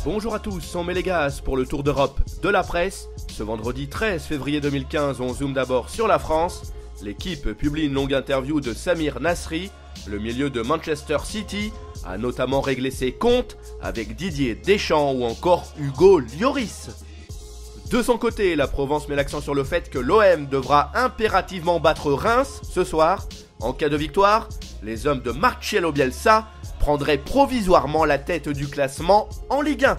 Bonjour à tous, on met les gaz pour le tour d'Europe de la presse. Ce vendredi 13 février 2015, on zoome d'abord sur la France. L'équipe publie une longue interview de Samir Nasri. Le milieu de Manchester City a notamment réglé ses comptes avec Didier Deschamps ou encore Hugo Lloris. De son côté, la Provence met l'accent sur le fait que l'OM devra impérativement battre Reims ce soir. En cas de victoire, les hommes de Marcelo Bielsa prendraient provisoirement la tête du classement en Ligue 1.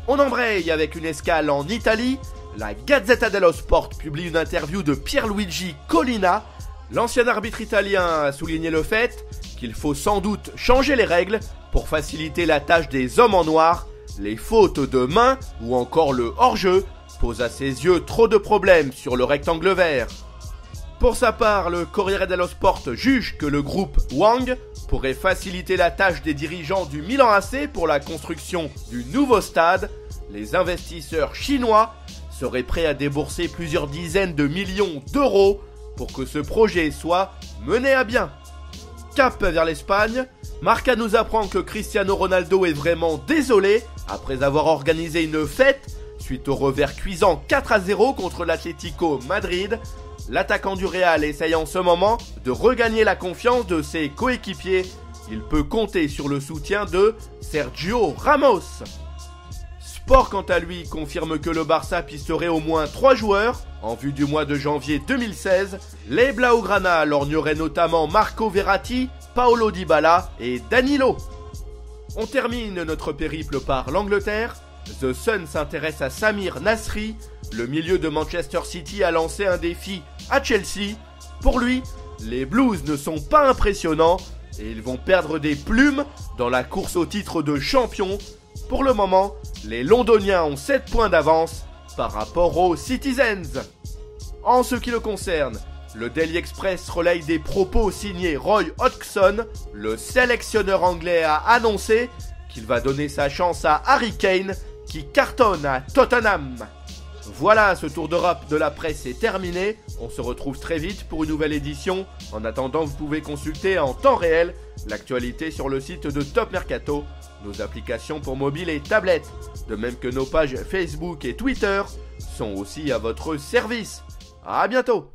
On embraye avec une escale en Italie. La Gazzetta dello Sport publie une interview de Pierluigi Collina. L'ancien arbitre italien a souligné le fait qu'il faut sans doute changer les règles pour faciliter la tâche des hommes en noir. Les fautes de main ou encore le hors-jeu posent à ses yeux trop de problèmes sur le rectangle vert. Pour sa part, le Corriere dello Sport juge que le groupe Wang pourrait faciliter la tâche des dirigeants du Milan AC pour la construction du nouveau stade. Les investisseurs chinois seraient prêts à débourser plusieurs dizaines de millions d'euros pour que ce projet soit mené à bien. Cap vers l'Espagne, Marca nous apprend que Cristiano Ronaldo est vraiment désolé après avoir organisé une fête suite au revers cuisant 4-0 contre l'Atlético Madrid. L'attaquant du Real essaye en ce moment de regagner la confiance de ses coéquipiers. Il peut compter sur le soutien de Sergio Ramos. Sport quant à lui confirme que le Barça pisterait au moins 3 joueurs en vue du mois de janvier 2016. Les Blaugrana lorgneraient notamment Marco Verratti, Paulo Dybala et Danilo. On termine notre périple par l'Angleterre. The Sun s'intéresse à Samir Nasri. Le milieu de Manchester City a lancé un défi à Chelsea. Pour lui, les Blues ne sont pas impressionnants et ils vont perdre des plumes dans la course au titre de champion. Pour le moment, les Londoniens ont 7 points d'avance par rapport aux Citizens. En ce qui le concerne, le Daily Express relaye des propos signés Roy Hodgson. Le sélectionneur anglais a annoncé qu'il va donner sa chance à Harry Kane qui cartonne à Tottenham. Voilà, ce tour d'Europe de la presse est terminé. On se retrouve très vite pour une nouvelle édition. En attendant, vous pouvez consulter en temps réel l'actualité sur le site de Top Mercato, nos applications pour mobile et tablette, de même que nos pages Facebook et Twitter sont aussi à votre service. À bientôt.